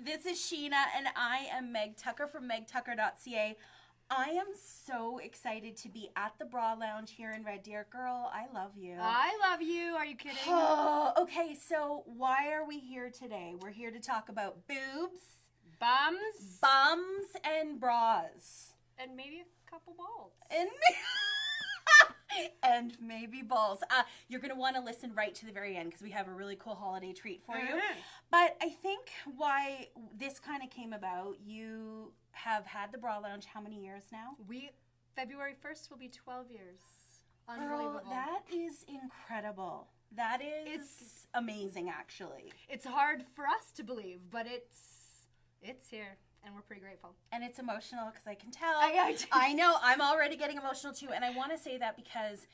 This is Sheena, and I am Meg Tucker from megtucker.ca. I am so excited to be at the Bra Lounge here in Red Deer. Girl, I love you. I love you. Are you kidding? Oh, okay, so why are we here today? We're here to talk about boobs, Bums, and bras. and maybe a couple balls. And maybe balls. You're going to want to listen right to the very end because we have a really cool holiday treat for you. But I think why this kind of came about, you have had the Bra Lounge how many years now? February 1st will be 12 years. Girl, Unbelievable. that is incredible. That is amazing, actually. It's hard for us to believe, but it's here, and we're pretty grateful. And it's emotional because I can tell. I know. I'm already getting emotional too. And I want to say that because,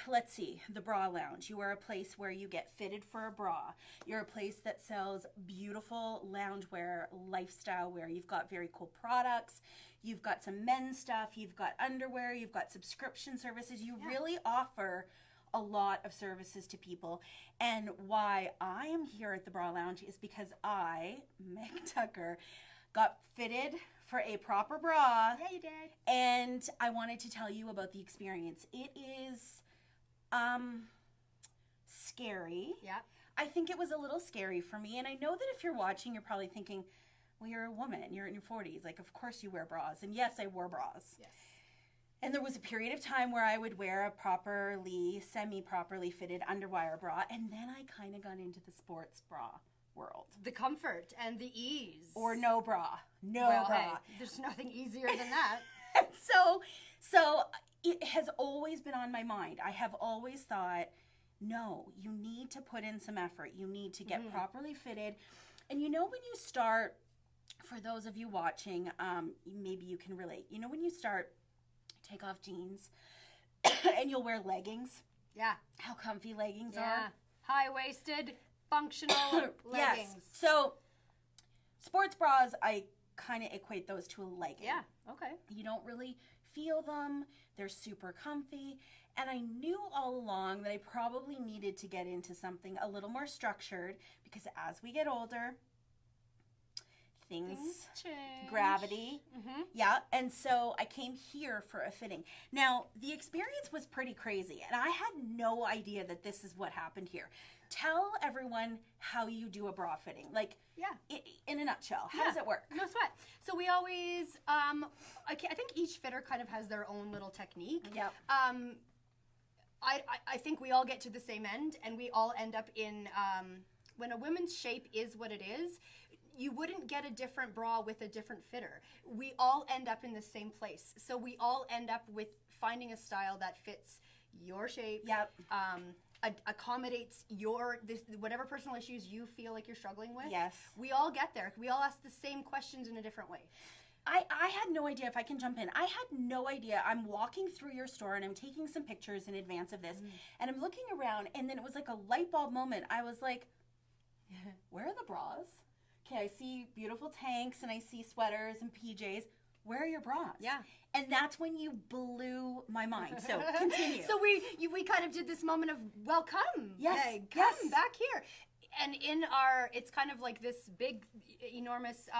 let's see, the Bra Lounge. You are a place where you get fitted for a bra. You're a place that sells beautiful loungewear, lifestyle wear. You've got very cool products. You've got some men's stuff. You've got underwear. You've got subscription services. You really offer a lot of services to people. And why I am here at the Bra Lounge is because I, Meg Tucker, got fitted for a proper bra. Yeah, you did. And I wanted to tell you about the experience. It is scary. Yeah. I think it was a little scary for me. And I know that if you're watching, you're probably thinking, well, you're a woman. You're in your 40s. Like, of course you wear bras. And yes, I wore bras. Yes. And there was a period of time where I would wear a semi-properly fitted underwire bra. And then I kind of got into the sports bra world. The comfort and the ease. Or no bra. No well, bra. hey, there's nothing easier than that. So it has always been on my mind. I have always thought, no, you need to put in some effort. You need to get properly fitted. And you know when you start, for those of you watching, maybe you can relate. You know when you start, take off jeans and you'll wear leggings? Yeah. How comfy leggings Yeah. are. High-waisted, functional leggings. Yes. So sports bras, I kind of equate those to a legging. Yeah, okay. You don't really feel them. They're super comfy. And I knew all along that I probably needed to get into something a little more structured because as we get older, things change. Gravity. Yeah. And so I came here for a fitting. Now, the experience was pretty crazy. And I had no idea that this is what happened here. Tell everyone how you do a bra fitting. Like, in a nutshell, how does it work? No sweat. So we always, I think each fitter kind of has their own little technique. Yep. I think we all get to the same end, and we all end up in, when a woman's shape is what it is, you wouldn't get a different bra with a different fitter. We all end up in the same place. So we all end up with finding a style that fits your shape. Yep. Accommodates whatever personal issues you feel like you're struggling with. Yes. We all get there. We all ask the same questions in a different way. I had no idea, if I can jump in, I had no idea. I'm walking through your store and I'm taking some pictures in advance of this and I'm looking around and then it was like a light bulb moment. I was like, where are the bras? Okay, I see beautiful tanks and I see sweaters and PJs. Where are your bras? Yeah. And that's when you blew my mind. So continue. So we kind of did this moment of, well, come. Yes. Hey, come back here. And it's kind of like this big, enormous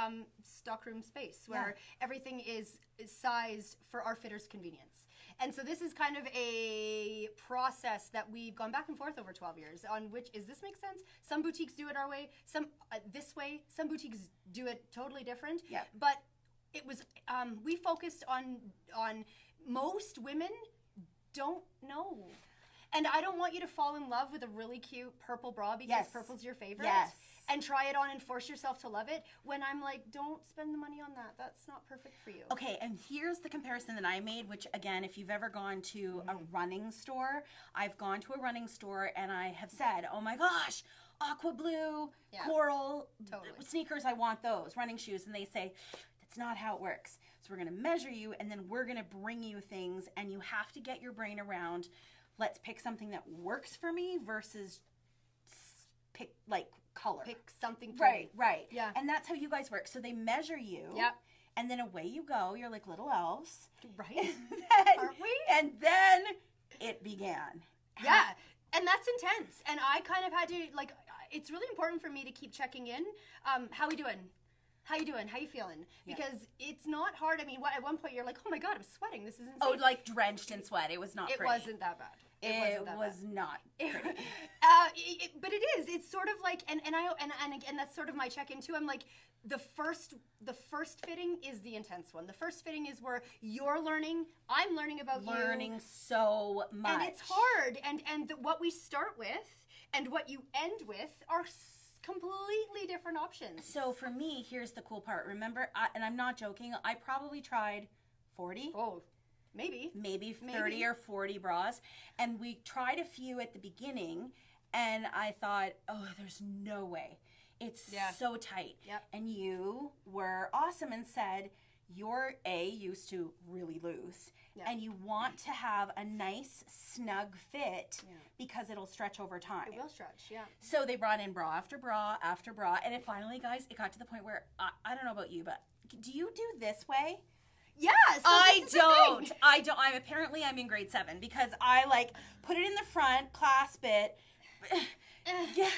stockroom space where everything is sized for our fitter's convenience. And so this is kind of a process that we've gone back and forth over 12 years on which, does this make sense? Some boutiques do it our way, some this way, some boutiques do it totally different. Yeah. But it was, we focused on most women don't know. And I don't want you to fall in love with a really cute purple bra because purple's your favorite. Yes. And try it on and force yourself to love it when I'm like, don't spend the money on that. That's not perfect for you. Okay, and here's the comparison that I made, which again, if you've ever gone to a running store, I've gone to a running store and I have said, oh my gosh, aqua blue, coral sneakers, I want those, running shoes. And they say, that's not how it works. So we're going to measure you and then we're going to bring you things and you have to get your brain around, let's pick something that works for me versus pick like color. Pick something pretty. Right. Yeah. And that's how you guys work. So they measure you. Yep. And then away you go. You're like little elves. Right. Aren't we? And then it began. Yeah. And that's intense. And I kind of had to, like, it's really important for me to keep checking in. How we doing? How you doing? How you feeling? Because it's not hard. I mean, at one point you're like, oh my God, I'm sweating. This is insane. Oh, like drenched in sweat. It was not It pretty. wasn't that bad. It was not pretty. But it is. It's sort of like, and that's sort of my check-in too. I'm like, the first fitting is the intense one. The first fitting is where you're learning. I'm learning about you. Learning so much. And it's hard. And what we start with and what you end with are completely different options. So for me, here's the cool part. Remember, and I'm not joking, I probably tried 40. Oh, maybe 30 or 40 bras. And we tried a few at the beginning, and I thought, oh, there's no way. It's so tight. Yep. And you were awesome and said, you're used to really loose. Yeah. And you want to have a nice, snug fit because it'll stretch over time. It will stretch, yeah. So they brought in bra after bra after bra. And it finally, guys, it got to the point where, I don't know about you, but do you do this way? Yeah, so I don't. I'm in grade 7 because I like put it in the front, clasp it. Yeah,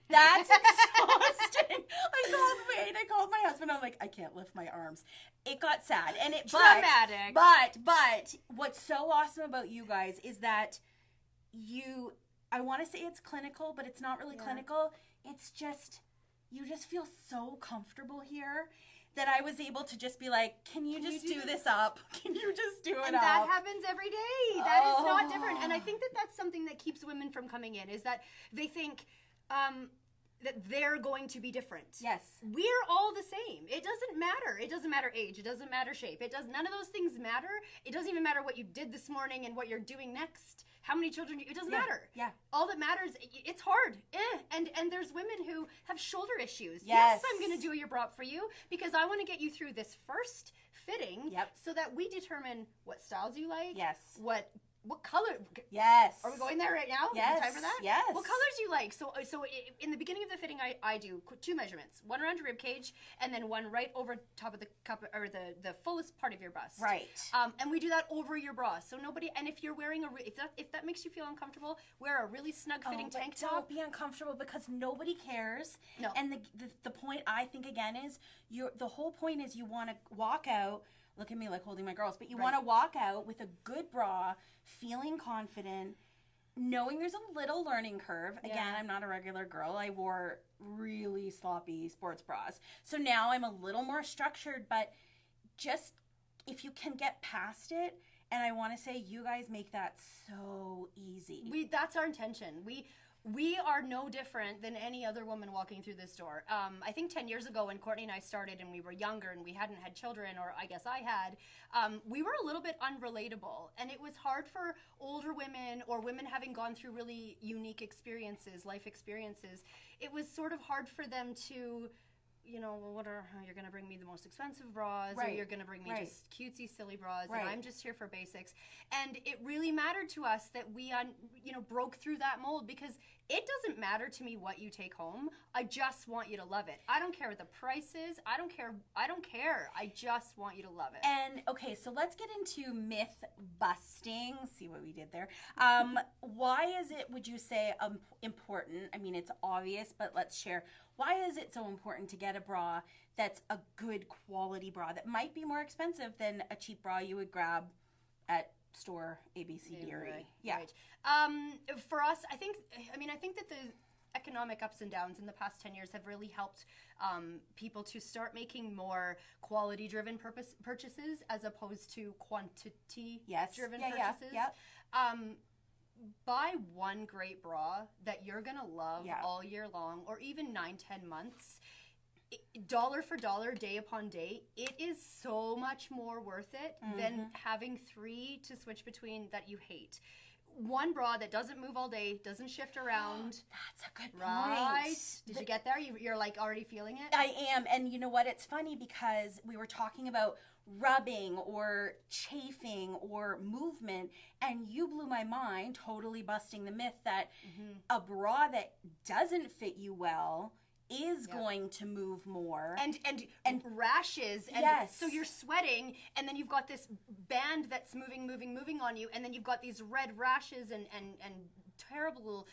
that's exhausting. I called my husband. I'm like, I can't lift my arms. It got sad, and it dramatic. But what's so awesome about you guys is that I want to say it's clinical, but it's not really clinical. It's just you just feel so comfortable here that I was able to just be like, can you just do this up? Can you just do it up? And that happens every day. That is not different. And I think that that's something that keeps women from coming in, is that they think that they're going to be different. Yes. We're all the same. It doesn't matter. It doesn't matter age. It doesn't matter shape. None of those things matter. It doesn't even matter what you did this morning and what you're doing next. How many children it doesn't matter. Yeah. All that matters, it's hard. And there's women who have shoulder issues. Yes. I'm going to do your bra for you because I want to get you through this first fitting so that we determine what styles you like. Yes. What color? Yes. Are we going there right now? Yes. Is it time for that? Yes. What colors do you like? So in the beginning of the fitting, I do 2 measurements. One around your rib cage, and then one right over top of the cup or the fullest part of your bust. Right. And we do that over your bra. So nobody. And if you're wearing if that makes you feel uncomfortable, wear a really snug fitting tank top. Don't be uncomfortable because nobody cares. No. And the point I think again is the whole point is you want to walk out. Look at me like holding my girls, but you want to walk out with a good bra, feeling confident, knowing there's a little learning curve. Again, I'm not a regular girl. I wore really sloppy sports bras. So now I'm a little more structured, but just if you can get past it, and I want to say you guys make that so easy. That's our intention. We are no different than any other woman walking through this door. I think 10 years ago when Courtney and I started and we were younger and we hadn't had children, or I guess I had, we were a little bit unrelatable. And it was hard for older women or women having gone through really unique experiences, life experiences. It was sort of hard for them to, you're going to bring me the most expensive bras, or you're going to bring me just cutesy, silly bras, and I'm just here for basics. And it really mattered to us that we, broke through that mold, because it doesn't matter to me what you take home. I just want you to love it. I don't care what the price is. I don't care. I just want you to love it. And okay, so let's get into myth busting. See what we did there. Why is it, would you say, important? I mean, it's obvious, but let's share. Why is it so important to get a bra that's a good quality bra that might be more expensive than a cheap bra you would grab at store A, B, C, D, or E? Right. For us, I think that the economic ups and downs in the past 10 years have really helped people to start making more quality-driven purchases as opposed to quantity-driven purchases. Buy one great bra that you're going to love all year long, or even 9-10 months. Dollar for dollar, day upon day, it is so much more worth it than having 3 to switch between that you hate. One bra that doesn't move all day, doesn't shift around. That's a good point. Right? Did you get there? You're like already feeling it? I am. And you know what? It's funny because we were talking about rubbing or chafing or movement, and you blew my mind, totally busting the myth that a bra that doesn't fit you well is going to move more. And rashes. And so you're sweating, and then you've got this band that's moving on you, and then you've got these red rashes and terrible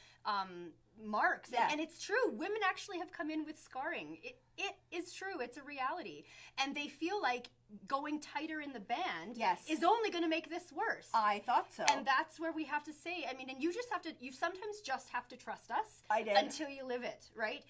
marks. Yeah. And it's true. Women actually have come in with scarring. It is true. It's a reality. And they feel like going tighter in the band is only going to make this worse. I thought so. And that's where we have to say, I mean, and you sometimes just have to trust us. I did. Until you live it, right?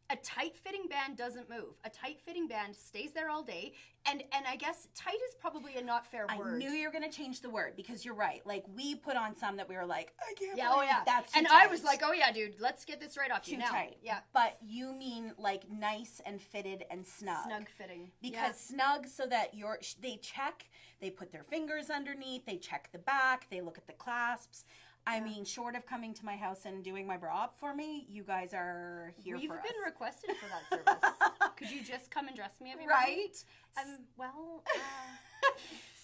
A tight-fitting band doesn't move. A tight-fitting band stays there all day. And I guess tight is probably a not fair word. I knew you were going to change the word because you're right. Like, we put on some that we were like, I can't believe that's too and tight. I was like, oh yeah, dude, let's get this right off you now. Too tight. Yeah. But you mean like nice and fitted and snug. Snug fitting. Because snug so that they check, they put their fingers underneath, they check the back, they look at the clasps. I mean, short of coming to my house and doing my bra up for me, you guys are here for us. We've been requested for that service. Could you just come and dress me every Right? Well,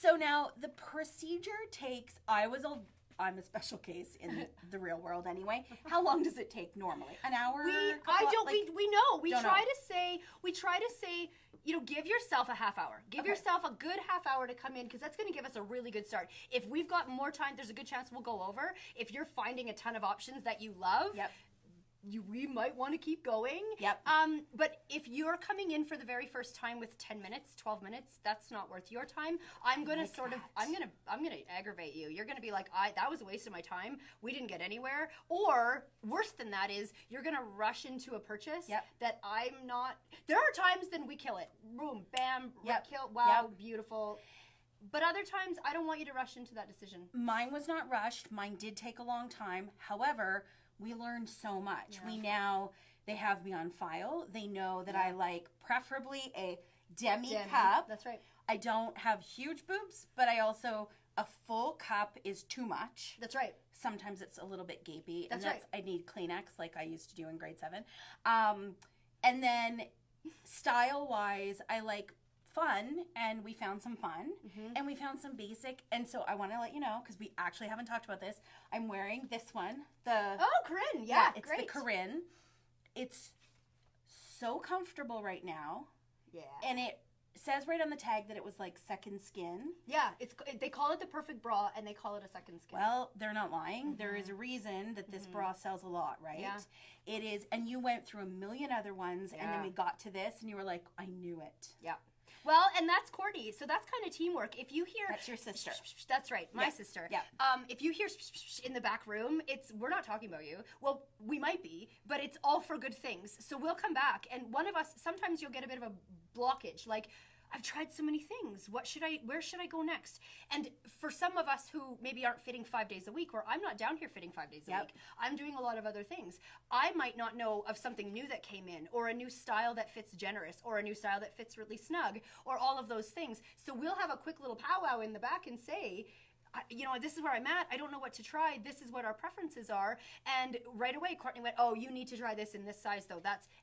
So now the procedure takes, I'm a special case in the real world anyway. How long does it take normally? An hour? We know. We don't try know. to say, you know, give yourself a half hour. Give yourself a good half hour to come in, because that's going to give us a really good start. If we've got more time, there's a good chance we'll go over. If you're finding a ton of options that you love, we might want to keep going. Yep. But if you're coming in for the very first time with 10 minutes, 12 minutes, that's not worth your time. I'm going to I'm going to aggravate you. You're going to be like, that was a waste of my time. We didn't get anywhere. Or worse than that is you're going to rush into a purchase that I'm not. There are times then we kill it. Boom, bam, kill. Wow, beautiful. But other times, I don't want you to rush into that decision. Mine was not rushed. Mine did take a long time. However, we learned so much. They have me on file. They know that I like preferably a demi cup. That's right. I don't have huge boobs, but I also, a full cup is too much. That's right. Sometimes it's a little bit gapey. That's right. I need Kleenex like I used to do in grade 7. And then style-wise, I like fun, and we found some fun, and we found some basic, and so I want to let you know, because we actually haven't talked about this, I'm wearing this one, Corinne, it's great. the Corinne. It's so comfortable right now, and it says right on the tag that it was like second skin. Yeah, they call it the perfect bra, and they call it a second skin. Well, they're not lying. There is a reason that this bra sells a lot, right? Yeah. It is, and you went through a million other ones, and then we got to this, and you were like, I knew it. Yeah. Well, and that's Courtney, so that's kind of teamwork. If you hear... That's your sister. That's right, my sister. Yeah. If you hear in the back room, we're not talking about you. Well, we might be, but it's all for good things. So we'll come back, and one of us, sometimes you'll get a bit of a blockage, like, I've tried so many things. Where should I go next? And for some of us who maybe aren't fitting 5 days a week, or I'm not down here fitting 5 days a week, I'm doing a lot of other things. I might not know of something new that came in, or a new style that fits generous, or a new style that fits really snug, or all of those things. So we'll have a quick little powwow in the back and say, you know, this is where I'm at. I don't know what to try. This is what our preferences are. And right away, Courtney went, oh, you need to try this in this size, though.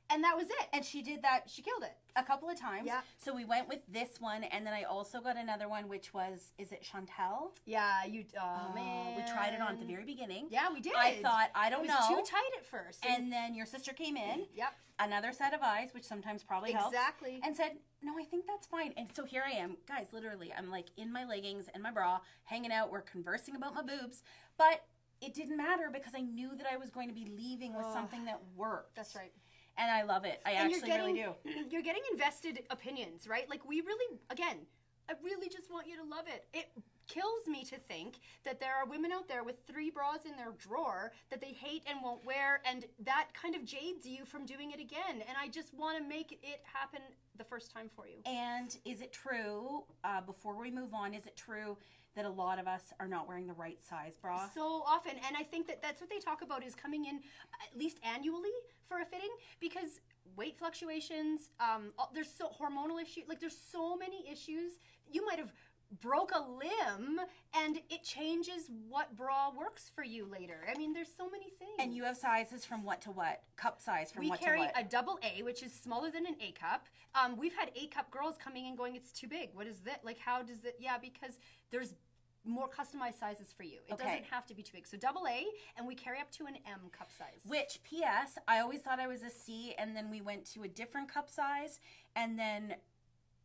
And that was it. And she did that. She killed it. A couple of times. Yeah. So we went with this one, and then I also got another one, which was, is it Chantel? Yeah, man. We tried it on at the very beginning. Yeah, we did. I thought, I don't know. It was too tight at first. And then your sister came in. Yep. Another set of eyes, which sometimes probably helps. Exactly. And said, no, I think that's fine. And so here I am. Guys, literally, I'm like in my leggings and my bra, hanging out. We're conversing about my boobs. But it didn't matter because I knew that I was going to be leaving with something that worked. That's right. And I love it. I actually really do. You're getting invested opinions, right? Like we really, again, I really just want you to love it. It kills me to think that there are women out there with 3 bras in their drawer that they hate and won't wear, and that kind of jades you from doing it again. And I just want to make it happen the first time for you. And is it true, before we move on, is it true that a lot of us are not wearing the right size bra? So often, and I think that's what they talk about, is coming in at least annually for a fitting, because weight fluctuations, there's so hormonal issues, like there's so many issues. You might have broke a limb and it changes what bra works for you later. I mean, there's so many things. And you have sizes from what to what? Cup size from what to what? We carry a double A, which is smaller than an A cup. We've had A cup girls coming in going, it's too big. What is that? Like, how does it? Yeah, because there's more customized sizes for you. It doesn't have to be too big. So double A, and we carry up to an M cup size. Which, P.S., I always thought I was a C, and then we went to a different cup size, and then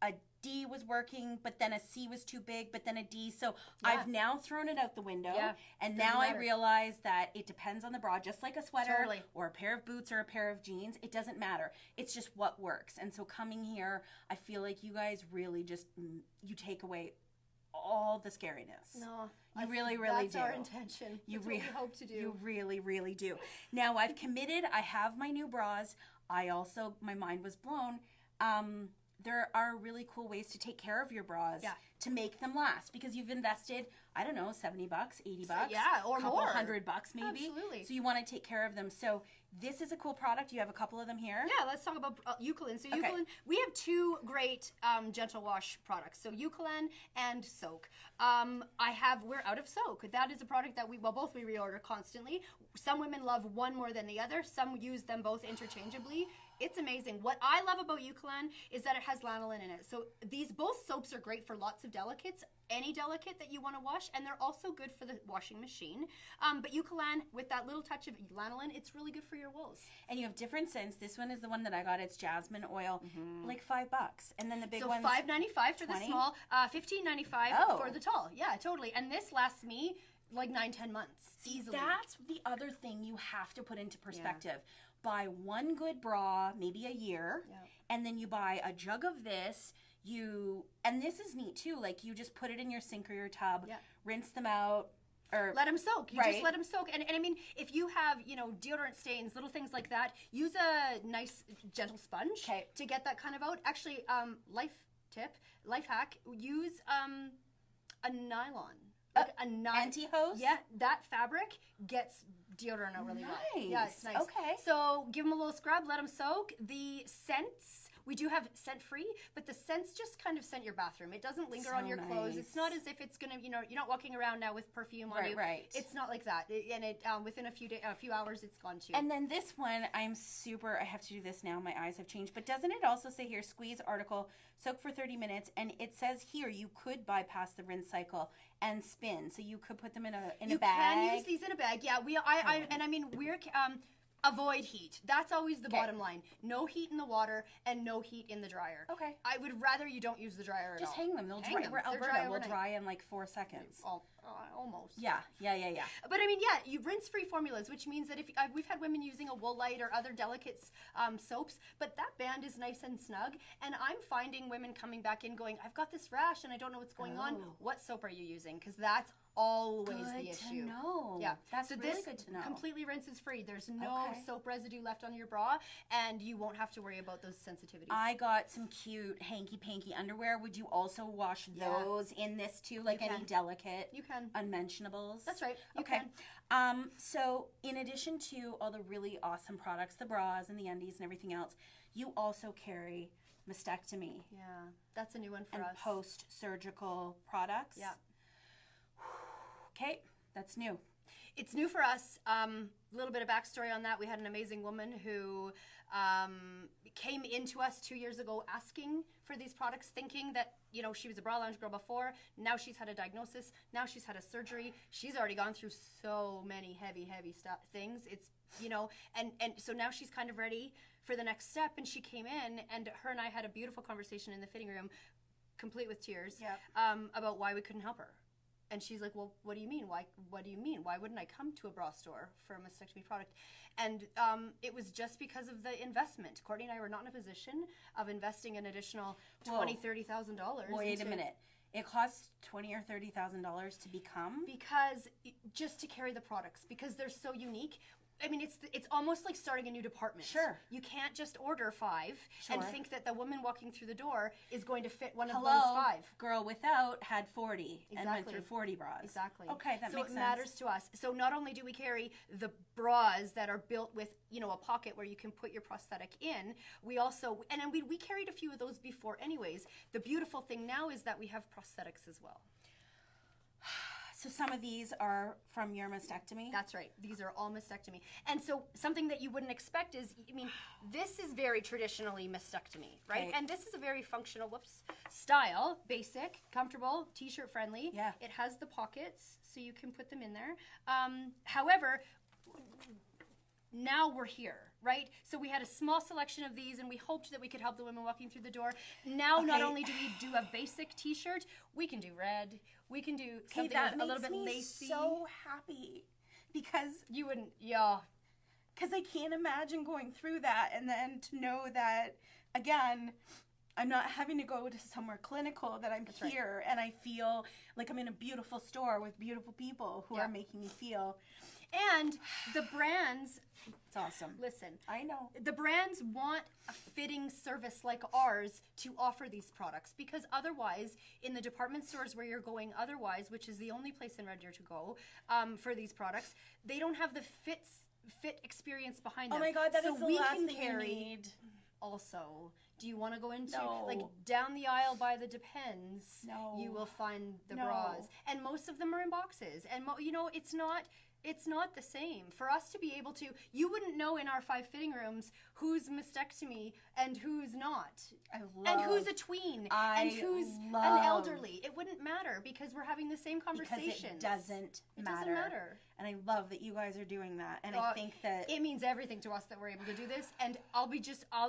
a D was working, but then a C was too big, but then a D. So I've now thrown it out the window. Yeah. And Doesn't now matter. I realize that it depends on the bra, just like a sweater Totally. or a pair of boots or a pair of jeans. It doesn't matter. It's just what works. And so coming here, I feel like you guys really just, you take away all the scariness. No, You really, really that's do. our intention. You That's what we hope to do. You really, really do. Now I've committed. I have my new bras. I also, my mind was blown. There are really cool ways to take care of your bras to make them last, because you've invested, I don't know, $70, $80, or couple more. $100 maybe. Absolutely. So you want to take care of them. So this is a cool product. You have a couple of them here. Yeah, let's talk about Eucalan. So Eucalan, we have two great gentle wash products. So Eucalan and Soak. We're out of Soak. That is a product that we reorder constantly. Some women love one more than the other. Some use them both interchangeably. It's amazing. What I love about Eucalan is that it has lanolin in it. So these both soaps are great for lots of delicates, any delicate that you want to wash, and they're also good for the washing machine. But Eucalan, with that little touch of lanolin, it's really good for your wools. And you have different scents. This one is the one that I got. It's jasmine oil, like $5. And then the big one's $5.95 for the 20? small, $15.95 for the tall. Yeah, totally. And this lasts me like 9-10 months easily. That's the other thing you have to put into perspective. Buy one good bra, maybe a year, and then you buy a jug of this. And this is neat too. Like, you just put it in your sink or your tub, rinse them out, or let them soak. You just let them soak. And I mean, if you have, deodorant stains, little things like that, use a nice gentle sponge to get that kind of out. Actually, life hack, use a nylon. Anti-hose? Yeah, that fabric gets deodorant out really well. Yeah, it's nice. Okay. So give them a little scrub, let them soak. The scents, we do have scent free, but the scents just kind of scent your bathroom. It doesn't linger on your clothes. It's not as if it's gonna, you're not walking around now with perfume on you. Right. It's not like that. Within a few hours, it's gone too. And then this one, I have to do this now. My eyes have changed. But doesn't it also say here, squeeze article, soak for 30 minutes, and it says here you could bypass the rinse cycle and spin. So you could put them in a bag. You can use these in a bag. Yeah, we're avoid heat. That's always the bottom line. No heat in the water and no heat in the dryer. Okay. I would rather you don't use the dryer at all. Just hang them. They'll dry. We're Alberta. We'll dry in like 4 seconds. Almost. Yeah. But I mean, you rinse-free formulas, which means that if we've had women using a wool light or other delicates soaps, but that band is nice and snug, and I'm finding women coming back in going, I've got this rash and I don't know what's going on. What soap are you using? Because that's always the issue. Good to know. Yeah. That's really good to know. Completely rinses free. There's no soap residue left on your bra, and you won't have to worry about those sensitivities. I got some cute hanky-panky underwear. Would you also wash those in this too? Like any delicate? You can. Unmentionables? That's right. You okay. can. So in addition to all the really awesome products, the bras and the undies and everything else, you also carry mastectomy. Yeah. That's a new one for and us. And post-surgical products. Yeah. Okay, that's new. It's new for us. A little bit of backstory on that. We had an amazing woman who came into us 2 years ago asking for these products, thinking that, she was a bra lounge girl before. Now she's had a diagnosis. Now she's had a surgery. She's already gone through so many heavy things. It's, and so now she's kind of ready for the next step. And she came in, and her and I had a beautiful conversation in the fitting room, complete with tears, about why we couldn't help her. And she's like, well, what do you mean? What do you mean? Why wouldn't I come to a bra store for a mastectomy product? And it was just because of the investment. Courtney and I were not in a position of investing an additional $20,000, $30,000. Wait a minute. It costs $20,000 or $30,000 to become? Because just to carry the products, because they're so unique. I mean, it's almost like starting a new department. Sure. You can't just order 5 and think that the woman walking through the door is going to fit one of those 5. Girl without had 40 and went through 40 bras. Exactly. Okay, that makes sense. So it matters to us. So not only do we carry the bras that are built with, a pocket where you can put your prosthetic in, we also, and then we carried a few of those before anyways. The beautiful thing now is that we have prosthetics as well. So some of these are from your mastectomy? That's right. These are all mastectomy. And so something that you wouldn't expect is, this is very traditionally mastectomy, right? Okay. And this is a very functional, style, basic, comfortable, t-shirt friendly. Yeah. It has the pockets, so you can put them in there. However, now we're here. right? So we had a small selection of these, and we hoped that we could help the women walking through the door. Now, not only do we do a basic t-shirt, we can do red. We can do something that a little makes bit me lacy. so happy because You wouldn't, yeah. because I can't imagine going through that and then to know that, again, I'm not having to go to somewhere clinical, that I'm here and I feel like I'm in a beautiful store with beautiful people who are making me feel. And the brands, It's awesome. listen, I know. the brands want a fitting service like ours to offer these products, because otherwise, in the department stores where you're going otherwise, which is the only place in Red Deer to go for these products, they don't have the fit experience behind them. Oh my God, that so is the we last can thing carry. you need. Also, do you want to go into No. like down the aisle by the Depends? No. You will find the No. bras, and most of them are in boxes. And it's not the same for us to be able to. You wouldn't know in our 5 fitting rooms who's mastectomy and who's not, and who's a tween and who's an elderly. It wouldn't matter because we're having the same conversations. Because it doesn't matter. And I love that you guys are doing that. And I think that it means everything to us that we're able to do this. And I'll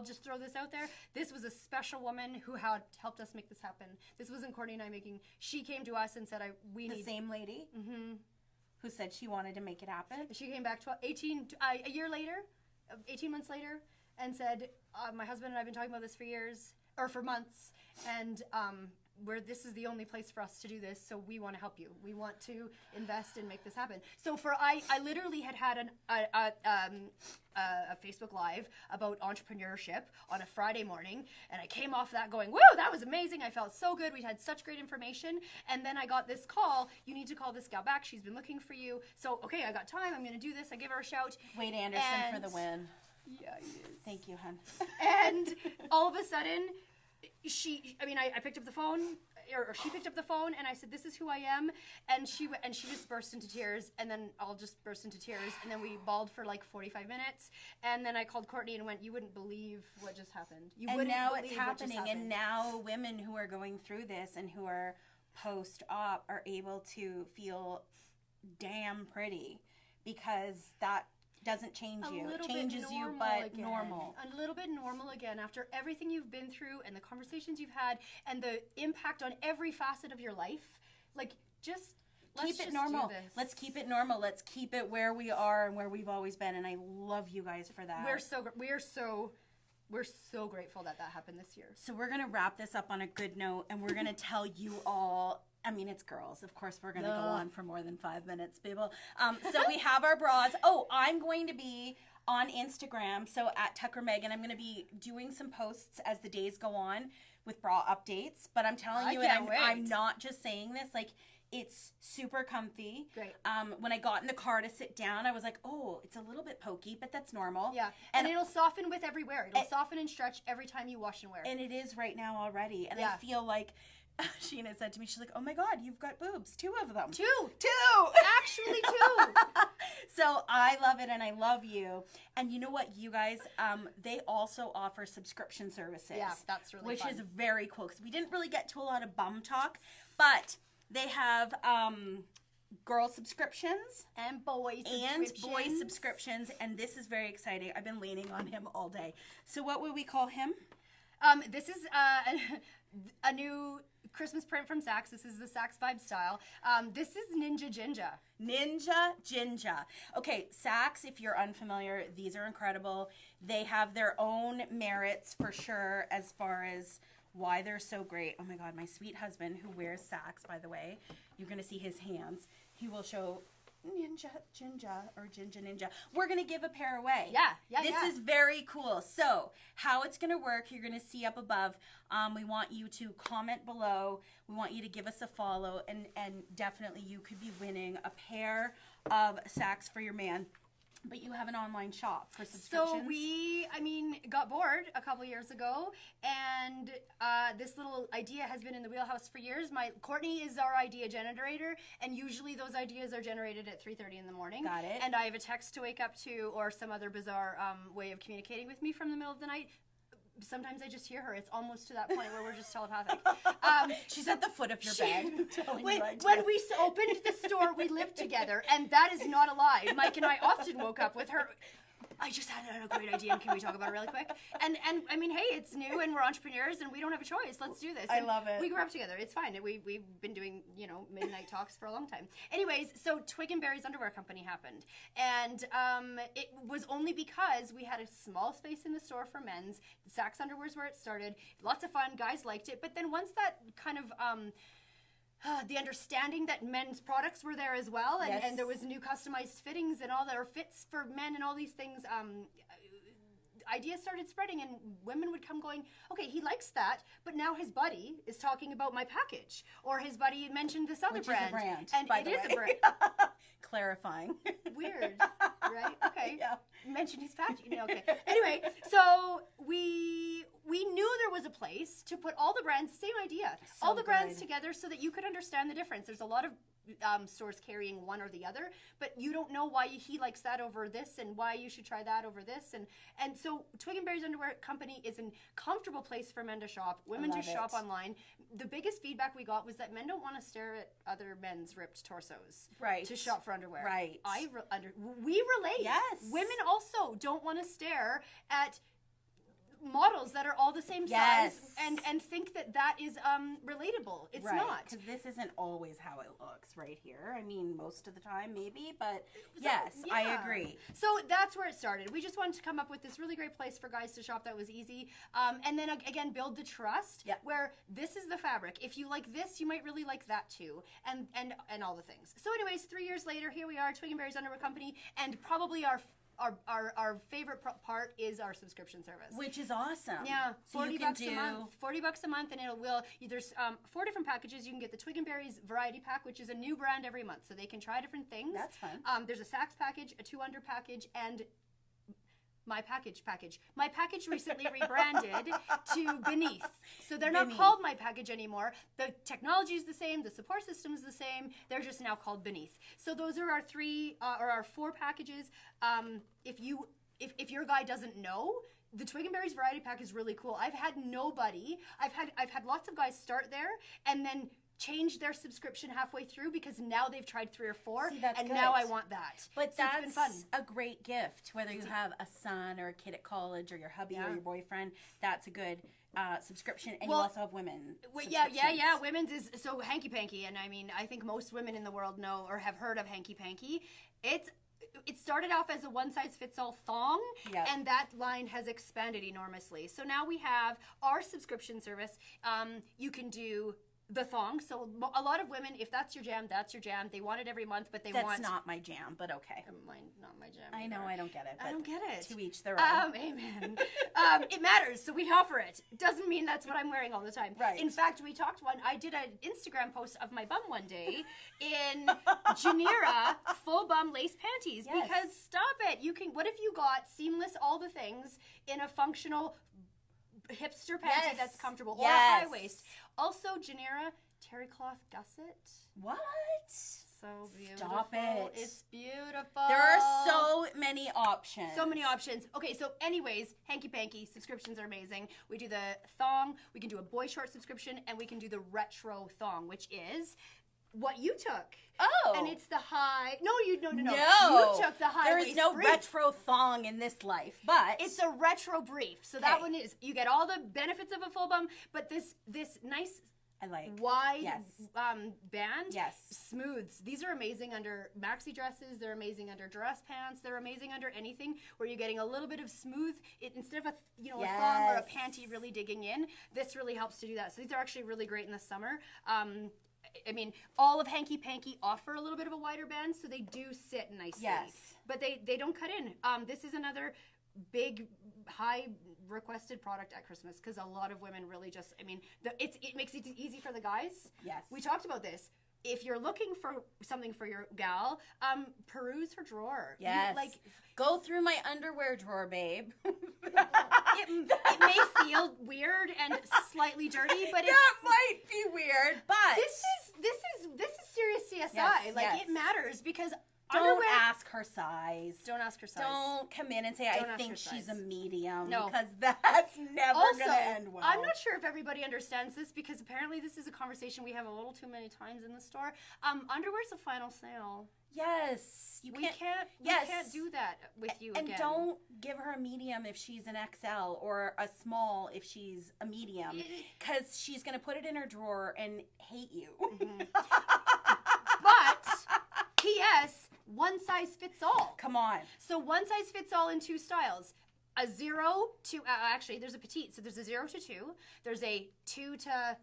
just throw this out there. This was a special woman who had helped us make this happen. This wasn't Courtney and I making. She came to us and said, "We need." the same lady who said she wanted to make it happen. She came back a year later, 18 months later, and said, "My husband and I've been talking about this for months, and this is the only place for us to do this. So we want to help you. We want to invest and make this happen." So I literally had a Facebook Live about entrepreneurship on a Friday morning, and I came off that going, "Woo, that was amazing! I felt so good. We had such great information." And then I got this call: "You need to call this gal back. She's been looking for you." So okay, I got time. I'm going to do this. I give her a shout. Wade Anderson for the win. Yeah, he is. Thank you, hun. And all of a sudden, I picked up the phone, or she picked up the phone, and I said, "This is who I am," and she just burst into tears, and then I'll just burst into tears, and then we bawled for like 45 minutes, and then I called Courtney and went, "You wouldn't believe what just happened. You wouldn't now believe it's what just happening, and now women who are going through this and who are post-op are able to feel damn pretty, because that doesn't change you. It changes you, but again. normal. A little bit normal again after everything you've been through and the conversations you've had and the impact on every facet of your life. Like, let's keep it just normal. do this. Let's keep it normal. Let's keep it where we are and where we've always been. And I love you guys for that. We're so grateful that happened this year. So we're gonna wrap this up on a good note, and we're gonna tell you all. I mean, it's girls. Of course, we're going to go on for more than 5 minutes, people. So we have our bras. Oh, I'm going to be on Instagram. So at Tucker Megan, I'm going to be doing some posts as the days go on with bra updates. But I'm telling you, and I'm not just saying this, like, it's super comfy. Great. When I got in the car to sit down, I was like, oh, it's a little bit pokey, but that's normal. Yeah. And it'll soften with every wear. It'll soften and stretch every time you wash and wear. And it is right now already. And I feel like Sheena said to me, she's like, "Oh my God, you've got boobs. 2 of them. Two. Actually 2. So I love it, and I love you. And you know what, you guys, they also offer subscription services. Yeah, that's really which fun. is very cool, because we didn't really get to a lot of bum talk, but they have girl subscriptions and boy subscriptions, and this is very exciting. I've been leaning on him all day. So what would we call him? This is a new Christmas print from Saks. This is the Saks Vibe style. This is Ninja Jinja. Ninja Jinja. Okay, Saks, if you're unfamiliar, these are incredible. They have their own merits for sure as far as why they're so great. Oh my God, my sweet husband who wears Saks, by the way, you're going to see his hands. He will show Ninja Jinja or Jinja Ninja. We're going to give a pair away. This is very cool. So how it's going to work, you're going to see up above. We want you to comment below. We want you to give us a follow, and definitely you could be winning a pair of Saks for your man. But you have an online shop for subscriptions. So we, got bored a couple years ago, and this little idea has been in the wheelhouse for years. Courtney is our idea generator, and usually those ideas are generated at 3:30 in the morning. Got it. And I have a text to wake up to, or some other bizarre way of communicating with me from the middle of the night. Sometimes I just hear her. It's almost to that point where we're just telepathic. She's at the foot of your bed. When we opened the store, we lived together, and that is not a lie. Mike and I often woke up with her I just had a great idea, and can we talk about it really quick? And I mean, hey, it's new, and we're entrepreneurs, and we don't have a choice. Let's do this. I And love it. We grew up together. It's fine. We've been doing, midnight talks for a long time. Anyways, so Twig and Berry's Underwear Company happened. And it was only because we had a small space in the store for men's. Sax underwear is where it started. Lots of fun. Guys liked it. But then once that kind of... the understanding that men's products were there as well, and, Yes. and there was new customized fittings and all that, or fits for men and all these things. Ideas started spreading, and women would come going, okay, he likes that, but now his buddy is talking about my package, or his buddy mentioned this other Which brand, is a brand, and by it the is way. a brand. Clarifying. Weird, right? Okay. Yeah. Mentioned his package. Okay. Anyway, so we knew there was a place to put all the brands, same idea, So all the brands good. together so that you could understand the difference. There's a lot of stores carrying one or the other, but you don't know why he likes that over this and why you should try that over this. And so Twig and Berry's Underwear Company is a comfortable place for men to shop, women to love shop it. online. The biggest feedback we got was that men don't want to stare at other men's ripped torsos Right. to shop for underwear. Right. We relate. Yes. Women also don't want to stare at models that are all the same Yes. size and think that is relatable. It's right. not. Because this isn't always how it looks right here. I mean, most of the time, maybe, but yes, I Yeah. agree. So that's where it started. We just wanted to come up with this really great place for guys to shop that was easy. And then again, build the trust Yeah. where this is the fabric. If you like this, you might really like that too. And all the things. So anyways, 3 years later, here we are, Twig and Berry's Underwear Company, and probably our favorite part is our subscription service. Which is awesome. Yeah, So 40 you can bucks a month. 40 bucks a month, and there's 4 different packages. You can get the Twig and Berry's Variety Pack, which is a new brand every month, so they can try different things. That's fun. There's a Sax package, a 2 Under package, and my package. My package recently rebranded to Beneath. So they're not Beneath. called My Package anymore. The technology is the same. The support system is the same. They're just now called Beneath. So those are our 4 packages. If your guy doesn't know, the Twig and Berry's Variety Pack is really cool. I've had lots of guys start there and then change their subscription halfway through because now they've tried 3 or 4 See, that's and good. now I want that. But So it's been fun. that's a great gift, whether you have a son or a kid at college or your hubby Yeah. or your boyfriend. That's a good subscription. And Well, you also have women. Yeah. subscriptions. Women's is so hanky panky, and I mean, I think most women in the world know or have heard of hanky panky. It started off as a one-size-fits-all thong, Yep. and that line has expanded enormously. So now we have our subscription service. You can do the thong. So a lot of women, if that's your jam, that's your jam. They want it every month, but they That's want... not my jam, but okay. Not my jam. I know either. I don't get it. I but don't get it. To each their own. Amen. It matters, so we offer it. Doesn't mean that's what I'm wearing all the time. Right. In fact, I did an Instagram post of my bum one day in Janira full bum lace panties. Yes. Because stop it. What if you got seamless all the things in a functional hipster panty Yes. that's comfortable or a Yes. high waist. Also, Janira terry cloth gusset. What? So beautiful. Stop it. It's beautiful. There are so many options. So many options. Okay, so anyways, hanky panky subscriptions are amazing. We do the thong, we can do a boy short subscription, and we can do the retro thong, which is what you took. Oh. And it's the high. No. No. You took the high. There is waist no brief. retro thong in this life, but It's a retro brief. So that Okay. one is you get all the benefits of a full bum, but this nice I like. wide Yes. band Yes. smooths. These are amazing under maxi dresses. They're amazing under dress pants. They're amazing under anything where you're getting a little bit of smooth instead of a thong or a Yes. panty really digging in. This really helps to do that. So these are actually really great in the summer. I mean, all of Hanky Panky offer a little bit of a wider band, so they do sit nicely. Yes. But they don't cut in. This is another big, high requested product at Christmas because a lot of women really just, it makes it easy for the guys. Yes. We talked about this. If you're looking for something for your gal, peruse her drawer. Yes. Go through my underwear drawer, babe. It may feel weird and slightly dirty, but That might be weird, but this is serious CSI. Yes, like yes. it matters because Don't Underwear- ask her size. Don't ask her size. Don't come in and say, Don't I ask think her she's size. a medium. No. Because that's never Also, going to end well. I'm not sure if everybody understands this because apparently this is a conversation we have a little too many times in the store. Underwear's a final sale. Yes. We can't do that with you and again. don't give her a medium if she's an XL or a small if she's a medium. Because she's going to put it in her drawer and hate you. But, P.S., one size fits all. Come on. So one size fits all in 2 styles. A 0 to, actually, there's a petite. So there's a 0 to 2. There's a 2 to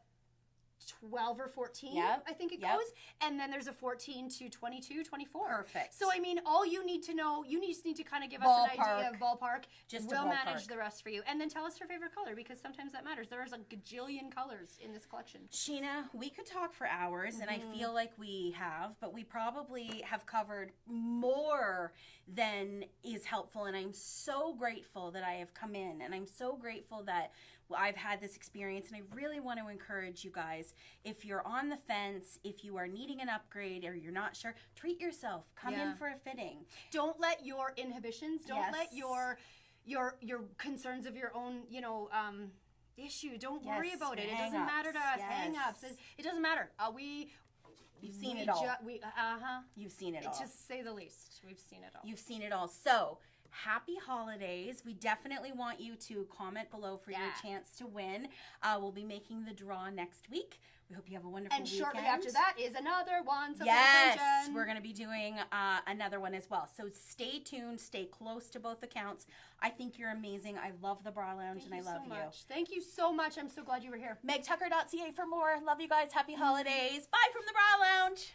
12 or 14, Yep, I think it yep. goes. And then there's a 14 to 22, 24. Perfect. So, I mean, all you need to know, you just need to kind of give us an idea of ballpark. Just we'll a ballpark. manage the rest for you. And then tell us your favorite color because sometimes that matters. There's a gajillion colors in this collection. Sheena, we could talk for hours, and I feel like we have, but we probably have covered more than is helpful, and I'm so grateful that I have come in, and I'm so grateful that I've had this experience, and I really want to encourage you guys, if you're on the fence, if you are needing an upgrade, or you're not sure, treat yourself. Come in for a fitting. Don't let your inhibitions, don't Yes. let your concerns of your own, issue. Don't worry about it. It doesn't matter to us. Yes. Hang-ups. It doesn't matter. You've seen it all. Uh-huh. You've seen it all. To say the least. We've seen it all. You've seen it all. So, happy holidays. We definitely want you to comment below for your chance to win. We'll be making the draw next week. We hope you have a wonderful weekend. And shortly after that is another one. So yes, pay attention. we're going to be doing another one as well. So stay tuned. Stay close to both accounts. I think you're amazing. I love the Bra Lounge, and I love you. Thank you so much. I'm so glad you were here. MegTucker.ca for more. Love you guys. Happy holidays. Bye from the Bra Lounge.